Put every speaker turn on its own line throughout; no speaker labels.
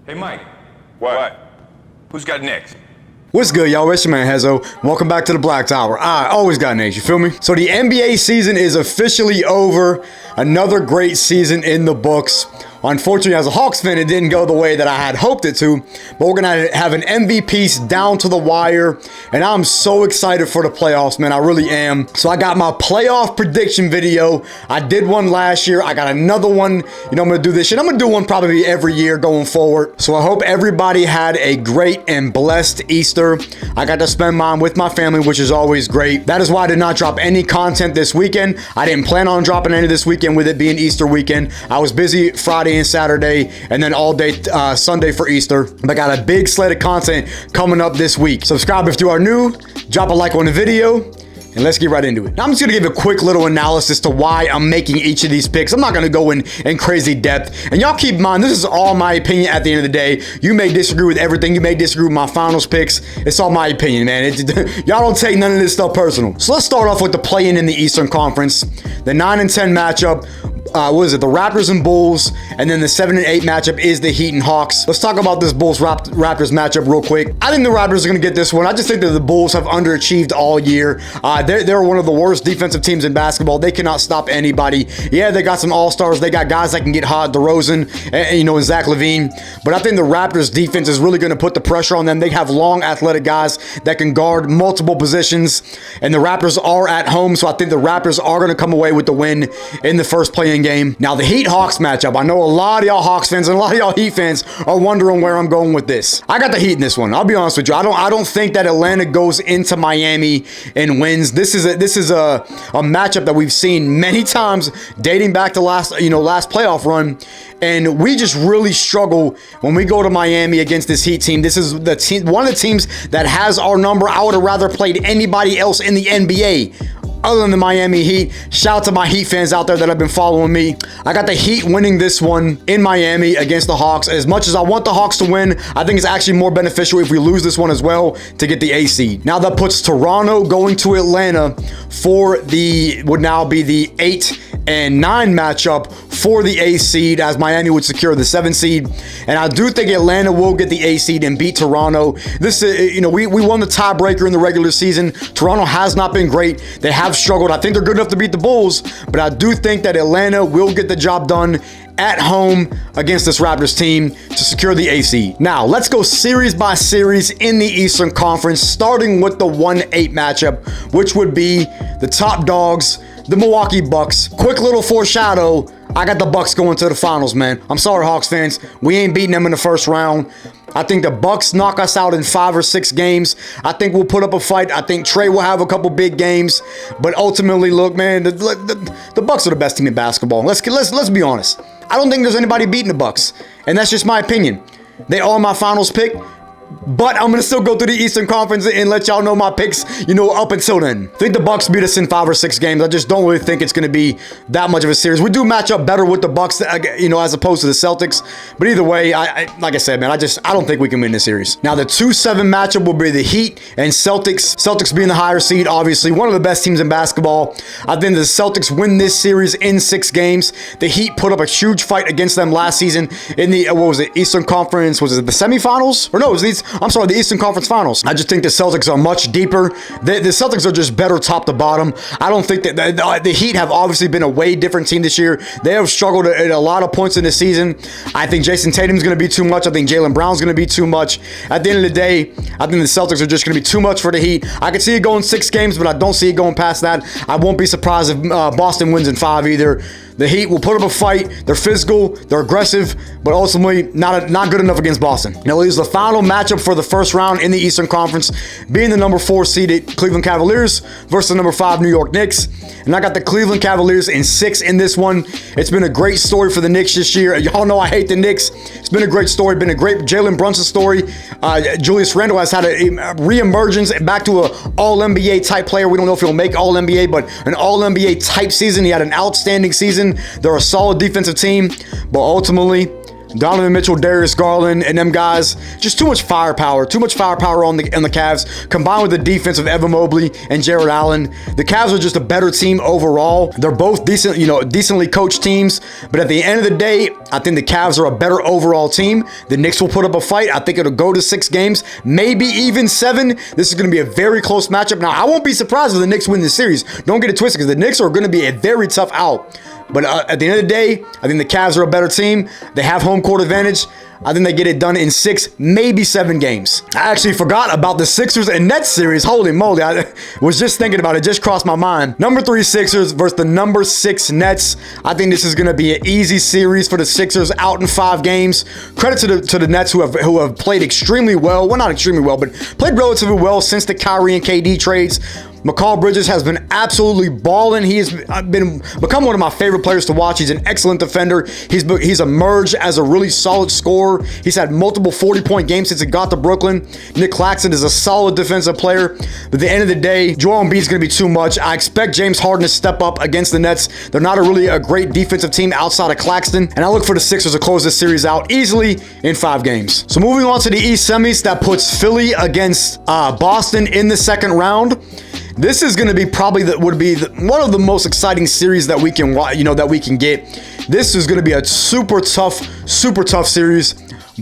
Hey, Mike. What? Who's got next?
What's good, y'all? It's your man, Hezo. Welcome back to the Blacktop. I always got next, you feel me? So the NBA season is officially over. Another great season in the books. Unfortunately, as a Hawks fan, it didn't go the way that I had hoped it to, but we're going to have an MVP down to the wire, and I'm so excited for the playoffs, man. I really am. So I got my playoff prediction video. I did one last year. I got another one. I'm going to do this shit. I'm going to do one probably every year going forward. So I hope everybody had a great and blessed Easter. I got to spend mine with my family, which is always great. That is why I did not drop any content this weekend. I didn't plan on dropping any this weekend with it being Easter weekend. I was busy Friday and Saturday, and then all day Sunday for Easter. But I got a big slate of content coming up this week. Subscribe if you are new, drop a like on the video, and let's get right into it. Now, I'm just gonna give a quick little analysis to why I'm making each of these picks. I'm not gonna go in crazy depth. And y'all keep in mind, this is all my opinion at the end of the day. You may disagree with everything. You may disagree with my finals picks. It's all my opinion, man. Y'all don't take none of this stuff personal. So let's start off with the play-in in the Eastern Conference. The 9 and 10 matchup. What is it? The Raptors and Bulls, and then the 7 and 8 matchup is the Heat and Hawks. Let's talk about this Bulls-Raptors matchup real quick. I think the Raptors are going to get this one. I just think that the Bulls have underachieved all year. They're one of the worst defensive teams in basketball. They cannot stop anybody. Yeah, they got some all-stars. They got guys that can get hot, DeRozan, and Zach LaVine. But I think the Raptors defense is really going to put the pressure on them. They have long, athletic guys that can guard multiple positions, and the Raptors are at home, so I think the Raptors are going to come away with the win in the first play-in game. Now, the Heat-Hawks matchup. I know a lot of y'all Hawks fans and a lot of y'all Heat fans are wondering where I'm going with this. I got the Heat in this one. I'll be honest with you. I don't think that Atlanta goes into Miami and wins. This is a matchup that we've seen many times dating back to last playoff run. And we just really struggle when we go to Miami against this Heat team. This is the team, one of the teams that has our number. I would have rather played anybody else in the NBA other than the Miami Heat. Shout out to my Heat fans out there that have been following me. I got the Heat winning this one in Miami against the Hawks. As much as I want the Hawks to win, I think it's actually more beneficial if we lose this one as well to get the A seed. Now that puts Toronto going to Atlanta for would now be the 8 and 9 matchup for the A seed, as Miami would secure the 7 seed. And I do think Atlanta will get the A seed and beat Toronto. This is, we won the tiebreaker in the regular season. Toronto has not been great. They have struggled. I think they're good enough to beat the Bulls, but I do think that Atlanta will get the job done at home against this Raptors team to secure the A seed. Now, let's go series by series in the Eastern Conference, starting with the 1-8 matchup, which would be the top dogs, the Milwaukee Bucks. Quick little foreshadow, I got the Bucks going to the finals, man. I'm sorry, Hawks fans. We ain't beating them in the first round. I think the Bucks knock us out in 5 or 6 games. I think we'll put up a fight. I think Trey will have a couple big games. But ultimately, look, man, the Bucks are the best team in basketball. Let's be honest. I don't think there's anybody beating the Bucks. And that's just my opinion. They are my finals pick. But I'm going to still go through the Eastern Conference and let y'all know my picks, up until then. I think the Bucks beat us in 5 or 6 games. I just don't really think it's going to be that much of a series. We do match up better with the Bucks, as opposed to the Celtics. But either way, like I said, man, I don't think we can win this series. Now, the 2-7 matchup will be the Heat and Celtics. Celtics being the higher seed, obviously. One of the best teams in basketball. I think the Celtics win this series in 6 games. The Heat put up a huge fight against them last season in the, Eastern Conference? Was it the semifinals? Or no, it was the Eastern Conference Finals. I just think the Celtics are much deeper. The Celtics are just better top to bottom. I don't think that the Heat have obviously been a way different team this year. They have struggled at a lot of points in the season. I think Jason Tatum's going to be too much. I think Jaylen Brown's going to be too much. At the end of the day, I think the Celtics are just going to be too much for the Heat. I could see it going 6 games, but I don't see it going past that. I won't be surprised if Boston wins in 5 either. The Heat will put up a fight. They're physical, they're aggressive, but ultimately not good enough against Boston. Now, it was the final matchup for the first round in the Eastern Conference, being the number 4 seeded Cleveland Cavaliers versus the number 5 New York Knicks. And I got the Cleveland Cavaliers in 6 in this one. It's been a great story for the Knicks this year. Y'all know I hate the Knicks. It's been a great story, been a great Jalen Brunson story. Julius Randle has had a re-emergence back to an All-NBA type player. We don't know if he'll make All-NBA, but an All-NBA type season. He had an outstanding season. They're a solid defensive team, but ultimately, Donovan Mitchell, Darius Garland, and them guys, just too much firepower. Too much firepower on the Cavs, combined with the defense of Evan Mobley and Jared Allen. The Cavs are just a better team overall. They're both decently coached teams, but at the end of the day, I think the Cavs are a better overall team. The Knicks will put up a fight. I think it'll go to 6 games, maybe even 7. This is going to be a very close matchup. Now, I won't be surprised if the Knicks win this series. Don't get it twisted, because the Knicks are going to be a very tough out. But at the end of the day, I think the Cavs are a better team. They have home court advantage. I think they get it done in 6, maybe 7 games. I actually forgot about the Sixers and Nets series. Holy moly, I was just thinking about it. Just crossed my mind. Number 3 Sixers versus the number 6 Nets. I think this is going to be an easy series for the Sixers, out in 5 games. Credit to the Nets who have played extremely well. Well, not extremely well, but played relatively well since the Kyrie and KD trades. Mikal Bridges has been absolutely balling. He has become one of my favorite players to watch. He's an excellent defender. He's emerged as a really solid scorer. He's had multiple 40-point games since he got to Brooklyn. Nick Claxton is a solid defensive player. But at the end of the day, Joel Embiid is going to be too much. I expect James Harden to step up against the Nets. They're not really a great defensive team outside of Claxton. And I look for the Sixers to close this series out easily in 5 games. So moving on to the East semis, that puts Philly against Boston in the second round. This is going to be probably one of the most exciting series that we can get. This is going to be a super tough series,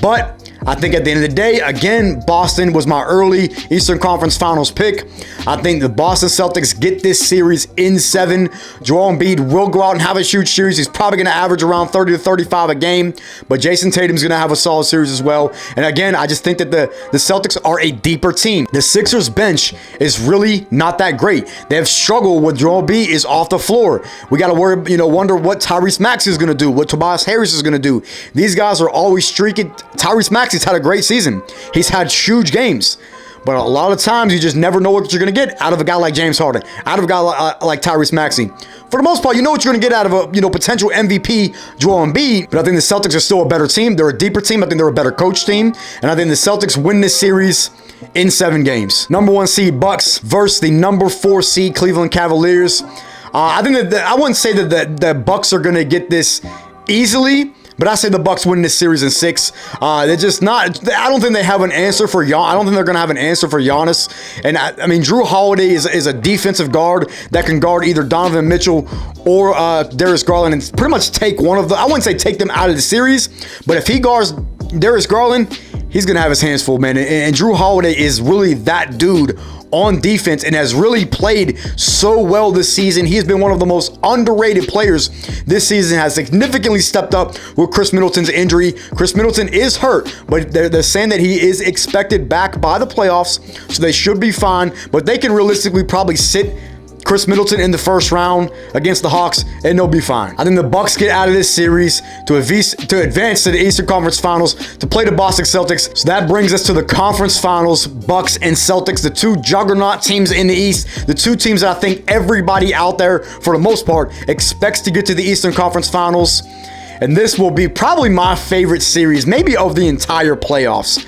but I think at the end of the day, again, Boston was my early Eastern Conference Finals pick. I think the Boston Celtics get this series in 7. Joel Embiid will go out and have a huge series. He's probably going to average around 30 to 35 a game, but Jason Tatum's going to have a solid series as well. And again, I just think that the Celtics are a deeper team. The Sixers bench is really not that great. They have struggled when Joel Embiid is off the floor. We got to wonder what Tyrese Maxey is going to do, what Tobias Harris is going to do. These guys are always streaking. Tyrese Maxey's had a great season. He's had huge games. But a lot of times, you just never know what you're going to get out of a guy like James Harden, out of a guy like Tyrese Maxey. For the most part, you know what you're going to get out of a potential MVP Joel Embiid. But I think the Celtics are still a better team. They're a deeper team. I think they're a better coach team. And I think the Celtics win this series in 7 games. Number 1 seed Bucks versus the number 4 seed Cleveland Cavaliers. I think that I wouldn't say that the Bucks are going to get this easily. But I say the Bucks win this series in 6. They're just not. I don't think they have an answer for Giannis. I don't think they're going to have an answer for Giannis. And I mean, Drew Holiday is a defensive guard that can guard either Donovan Mitchell or Darius Garland and pretty much take one of the. I wouldn't say take them out of the series, but if he guards Darius Garland, he's going to have his hands full, man. And Drew Holiday is really that dude on defense and has really played so well this season. He's been one of the most underrated players this season, has significantly stepped up with Chris Middleton's injury. Chris Middleton is hurt, but they're saying that he is expected back by the playoffs, so they should be fine, but they can realistically probably sit Chris Middleton in the first round against the Hawks, and they'll be fine. I think the Bucks get out of this series to advance to the Eastern Conference Finals to play the Boston Celtics. So that brings us to the Conference Finals, Bucks and Celtics, the 2 juggernaut teams in the East, the 2 teams that I think everybody out there, for the most part, expects to get to the Eastern Conference Finals. And this will be probably my favorite series, maybe of the entire playoffs.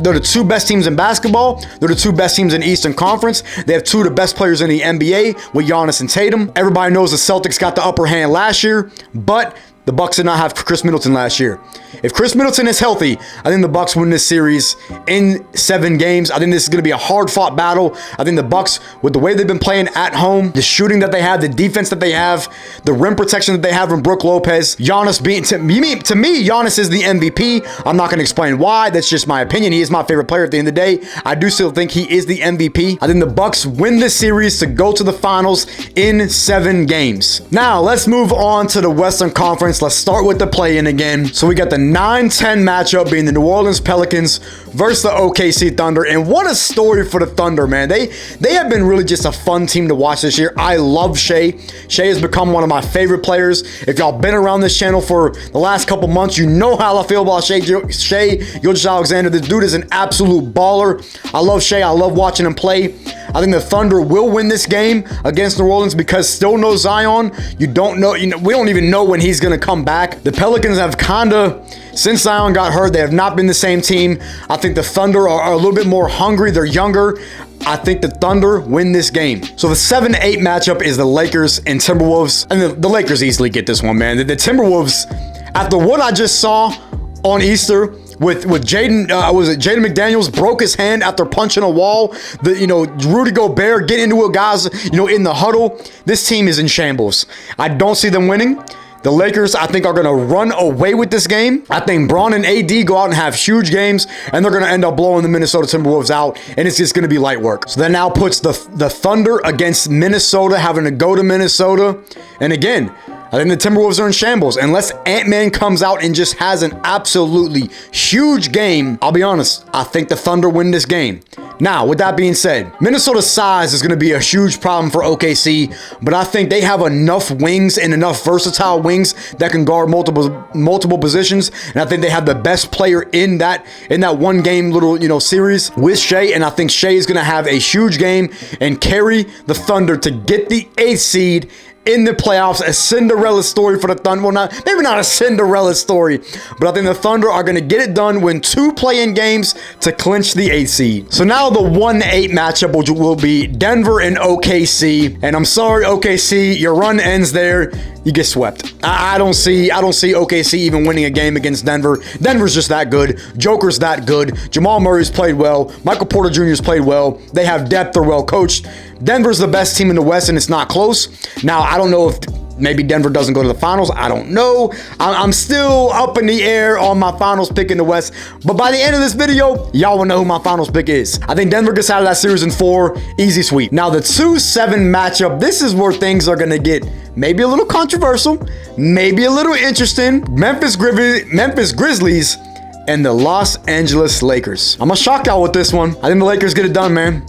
They're the 2 best teams in basketball. They're the 2 best teams in the Eastern Conference. They have 2 of the best players in the NBA with Giannis and Tatum. Everybody knows the Celtics got the upper hand last year, but the Bucks did not have Chris Middleton last year. If Chris Middleton is healthy, I think the Bucks win this series in 7 games. I think this is going to be a hard-fought battle. I think the Bucks, with the way they've been playing at home, the shooting that they have, the defense that they have, the rim protection that they have from Brook Lopez, Giannis being to me, Giannis is the MVP. I'm not going to explain why. That's just my opinion. He is my favorite player at the end of the day. I do still think he is the MVP. I think the Bucks win this series to go to the finals in 7 games. Now, let's move on to the Western Conference. Let's start with the play-in again. So we got the 9-10 matchup being the New Orleans Pelicans versus the OKC Thunder. And what a story for the Thunder, man. They have been really just a fun team to watch this year. I love Shea. Shea has become one of my favorite players. If y'all been around this channel for the last couple months, you know how I feel about Shea Gilgeous-Alexander. This dude is an absolute baller. I love Shea. I love watching him play. I think the Thunder will win this game against New Orleans because still no Zion. We don't even know when he's going to come back. The Pelicans have since Zion got hurt, they have not been the same team. I think the Thunder are a little bit more hungry. They're younger. I think the Thunder win this game. So the 7-8 matchup is the Lakers and Timberwolves. And the Lakers easily get this one, man. The Timberwolves, after what I just saw on Easter with Jaden, Jaden McDaniels broke his hand after punching a wall. Rudy Gobert getting into it, guys, in the huddle. This team is in shambles. I don't see them winning. The Lakers, I think, are going to run away with this game. I think Braun and AD go out and have huge games, and they're going to end up blowing the Minnesota Timberwolves out, and it's just going to be light work. So that now puts the Thunder against Minnesota, having to go to Minnesota. And again, I think the Timberwolves are in shambles. Unless Ant-Man comes out and just has an absolutely huge game, I'll be honest, I think the Thunder win this game. Now, with that being said, Minnesota's size is going to be a huge problem for OKC, but I think they have enough wings and enough versatile wings that can guard multiple positions, and I think they have the best player in that one game little series with Shea, and I think Shea is going to have a huge game and carry the Thunder to get the 8th seed in the playoffs. A Cinderella story for the Thunder. Well, maybe not a Cinderella story, but I think the Thunder are going to get it done, win 2 play-in games to clinch the 8th seed. So now the 1-8 matchup will be Denver and OKC. And I'm sorry, OKC, your run ends there. You get swept. I don't see OKC even winning a game against Denver. Denver's just that good. Joker's that good. Jamal Murray's played well. Michael Porter Jr.'s played well. They have depth. They're well coached. Denver's the best team in the West, and it's not close. Now, I don't know if maybe Denver doesn't go to the finals. I don't know. I'm still up in the air on my finals pick in the West. But by the end of this video, y'all will know who my finals pick is. I think Denver gets out of that series in 4. Easy sweep. Now, the 2-7 matchup, this is where things are going to get maybe a little controversial, maybe a little interesting. Memphis Grizzlies and the Los Angeles Lakers. I'm going to shock y'all with this one. I think the Lakers get it done, man.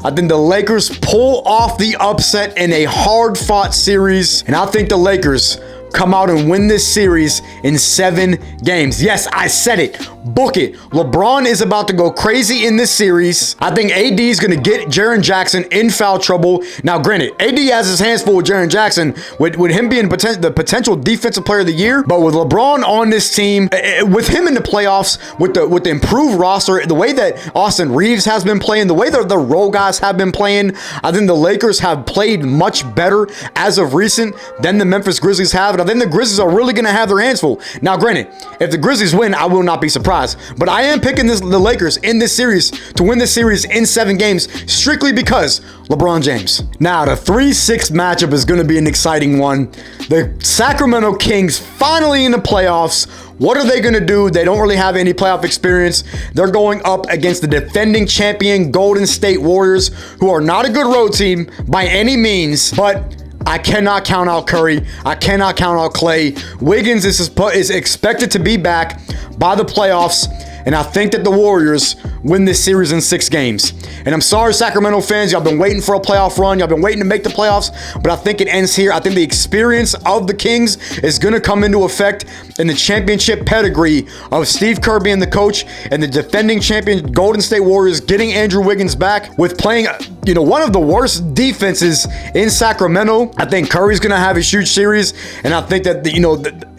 I think the Lakers pull off the upset in a hard-fought series, and I think the Lakers come out and win this series in 7 games. Yes, I said it. Book it. LeBron is about to go crazy in this series. I think AD is going to get Jaren Jackson in foul trouble. Now, granted, AD has his hands full with Jaren Jackson, with him being the potential defensive player of the year. But with LeBron on this team, with him in the playoffs, with the improved roster, the way that Austin Reeves has been playing, the way that the role guys have been playing, I think the Lakers have played much better as of recent than the Memphis Grizzlies have. And I think the Grizzlies are really going to have their hands full. Now, granted, if the Grizzlies win, I will not be surprised. But I am picking the Lakers in this series to win this series in 7 games strictly because LeBron James. Now, the 3-6 matchup is going to be an exciting one. The Sacramento Kings finally in the playoffs. What are they going to do? They don't really have any playoff experience. They're going up against the defending champion Golden State Warriors, who are not a good road team by any means, but I cannot count out Curry. I cannot count out Clay. Wiggins is expected to be back by the playoffs, and I think that the Warriors win this series in 6 games. And I'm sorry, Sacramento fans, y'all been waiting for a playoff run. Y'all been waiting to make the playoffs, but I think it ends here. I think the experience of the Kings is going to come into effect in the championship pedigree of Steve Kerr being the coach and the defending champion Golden State Warriors getting Andrew Wiggins back with playing, one of the worst defenses in Sacramento. I think Curry's going to have a huge series, and I think that,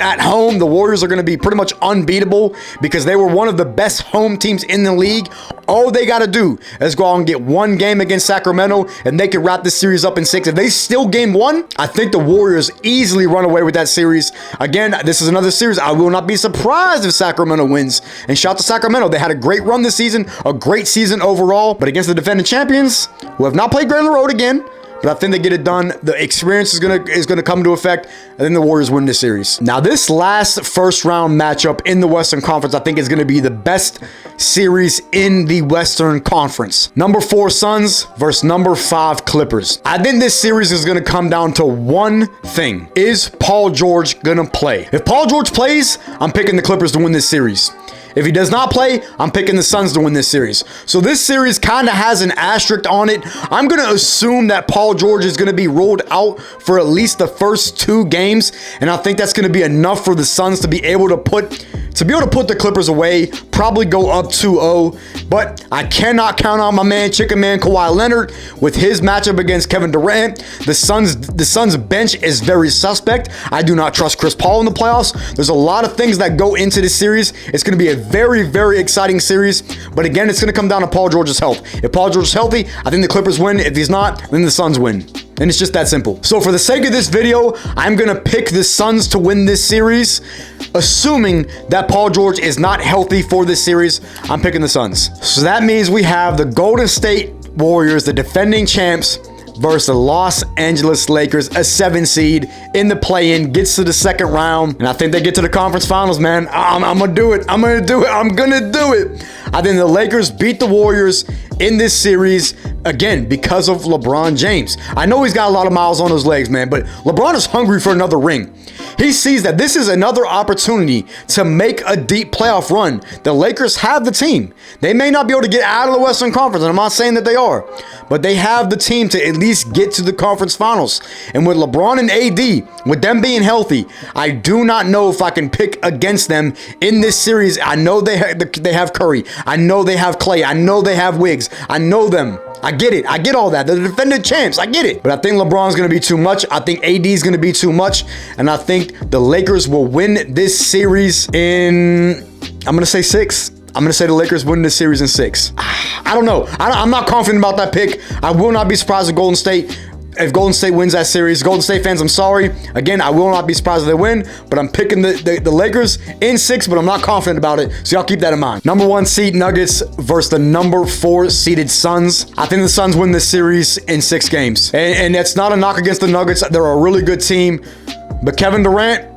at home, the Warriors are going to be pretty much unbeatable because they were one of the best home teams in the league. All they got to do is go out and get 1 game against Sacramento, and they can wrap this series up in 6. If they still game 1, I think the Warriors easily run away with that series. Again, this is another series. I will not be surprised if Sacramento wins. And shout out to Sacramento. They had a great run this season, a great season overall, but against the defending champions, who have not played great on the road again, but I think they get it done. The experience is gonna come into effect, and then the Warriors win this series. Now, this last first-round matchup in the Western Conference, I think is going to be the best series in the Western Conference. Number 4 Suns versus number 5 Clippers. I think this series is going to come down to one thing. Is Paul George going to play? If Paul George plays, I'm picking the Clippers to win this series. If he does not play, I'm picking the Suns to win this series. So this series kind of has an asterisk on it. I'm going to assume that Paul George is going to be ruled out for at least the first 2 games, and I think that's going to be enough for the Suns to be able to put the Clippers away, probably go up 2-0. But I cannot count on my man, Chicken Man Kawhi Leonard, with his matchup against Kevin Durant. The Suns bench is very suspect. I do not trust Chris Paul in the playoffs. There's a lot of things that go into this series. It's going to be a very, very exciting series. But again, it's going to come down to Paul George's health. If Paul George is healthy, I think the Clippers win. If he's not, then the Suns win. And it's just that simple. So for the sake of this video, I'm going to pick the Suns to win this series. Assuming that Paul George is not healthy for this series, I'm picking the Suns. So that means we have the Golden State Warriors, the defending champs, versus the Los Angeles Lakers, a 7 seed in the play-in, gets to the second round, and I think they get to the conference finals, man. I'm gonna do it. I'm gonna do it. I'm gonna do it. I think the Lakers beat the Warriors in this series, again, because of LeBron James. I know he's got a lot of miles on his legs, man, but LeBron is hungry for another ring. He sees that this is another opportunity to make a deep playoff run. The Lakers have the team. They may not be able to get out of the Western Conference, and I'm not saying that they are, but they have the team to at least get to the conference finals. And with LeBron and AD, with them being healthy, I do not know if I can pick against them in this series. I know they have Curry. I know they have Clay. I know they have Wiggs. I know them. I get it. I get all that. They're the defending champs. I get it. But I think LeBron's going to be too much. I think AD's going to be too much. And I think the Lakers will win this series in, I'm going to say 6. I'm going to say the Lakers win this series in 6. I don't know. I'm not confident about that pick. I will not be surprised if Golden State wins that series. Golden State fans, I'm sorry. Again, I will not be surprised if they win, but I'm picking the Lakers in 6, but I'm not confident about it, so y'all keep that in mind. Number 1 seed Nuggets versus the number 4 seeded Suns. I think the Suns win this series in 6 games. And that's not a knock against the Nuggets. They're a really good team, but Kevin Durant,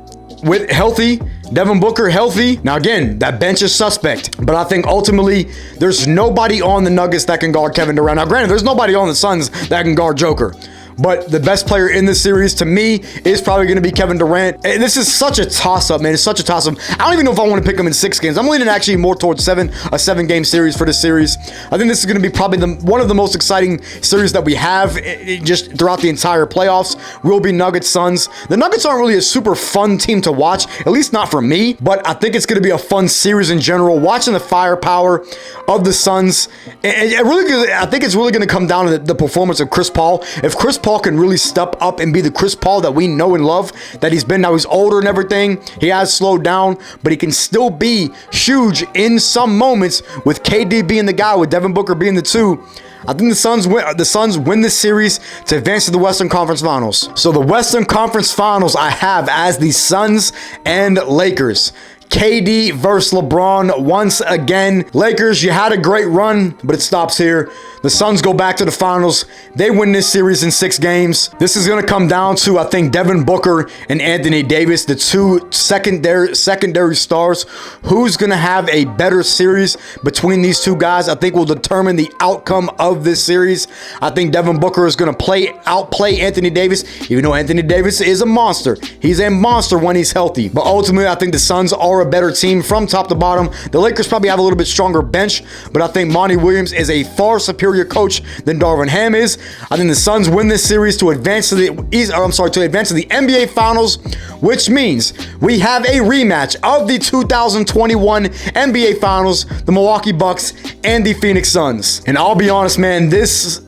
with healthy, Devin Booker healthy. Now again, that bench is suspect, but I think ultimately there's nobody on the Nuggets that can guard Kevin Durant. Now granted, there's nobody on the Suns that can guard Joker. But the best player in this series, to me, is probably going to be Kevin Durant. And this is such a toss-up, man. It's such a toss-up. I don't even know if I want to pick him in 6 games. I'm leaning actually more towards a 7-game series for this series. I think this is going to be probably one of the most exciting series that we have just throughout the entire playoffs. Will be Nuggets Suns. The Nuggets aren't really a super fun team to watch, at least not for me. But I think it's going to be a fun series in general. Watching the firepower of the Suns, I think it's really going to come down to the performance of Chris Paul. If Chris Paul can really step up and be the Chris Paul that we know and love that he's been. Now he's older and everything. He has slowed down, but he can still be huge in some moments with KD being the guy, with Devin Booker being the 2. I think the Suns win this series to advance to the Western Conference Finals. So the Western Conference Finals I have as the Suns and Lakers. KD versus LeBron once again. Lakers, you had a great run, but it stops here. The Suns go back to the finals. They win this series in 6 games. This is going to come down to, I think, Devin Booker and Anthony Davis, the 2 secondary stars. Who's going to have a better series between these 2 guys, I think, will determine the outcome of this series. I think Devin Booker is going to outplay Anthony Davis, even though Anthony Davis is a monster. He's a monster when he's healthy. But ultimately, I think the Suns are a better team from top to bottom. The Lakers probably have a little bit stronger bench, but I think Monty Williams is a far superior coach than Darvin Ham is. I think the Suns win this series to advance to the NBA Finals, which means we have a rematch of the 2021 NBA Finals, the Milwaukee Bucks and the Phoenix Suns. And I'll be honest, man, this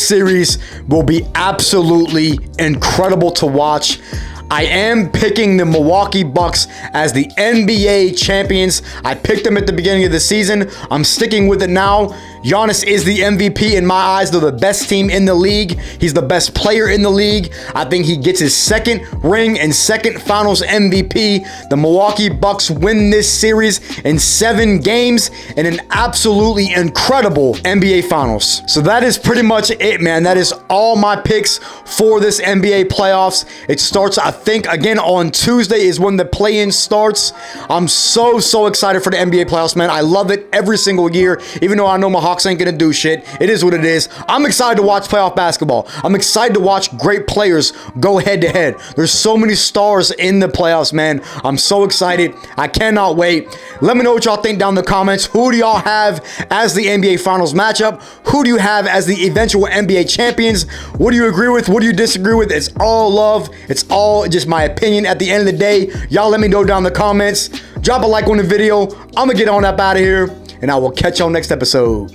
series will be absolutely incredible to watch. I am picking the Milwaukee Bucks as the NBA champions. I picked them at the beginning of the season. I'm sticking with it now. Giannis is the MVP in my eyes. They're the best team in the league. He's the best player in the league. I think he gets his 2nd ring and 2nd finals MVP. The Milwaukee Bucks win this series in 7 games in an absolutely incredible NBA Finals. So that is pretty much it, man. That is all my picks for this NBA playoffs. It starts, I think, again on Tuesday is when the play-in starts. I'm so excited for the NBA playoffs, man. I love it every single year, even though I know my Hawks ain't gonna do shit. It is what it is. I'm excited to watch playoff basketball. I'm excited to watch great players go head to head. There's so many stars in the playoffs, man. I'm so excited. I cannot wait. Let me know what y'all think down in the comments. Who do y'all have as the NBA Finals matchup? Who do you have as the eventual NBA champions? What do you agree with? What do you disagree with? It's all love. It's all just my opinion at the end of the day. Y'all let me know down in the comments. Drop a like on the video. I'm gonna get on up out of here, and I will catch y'all next episode.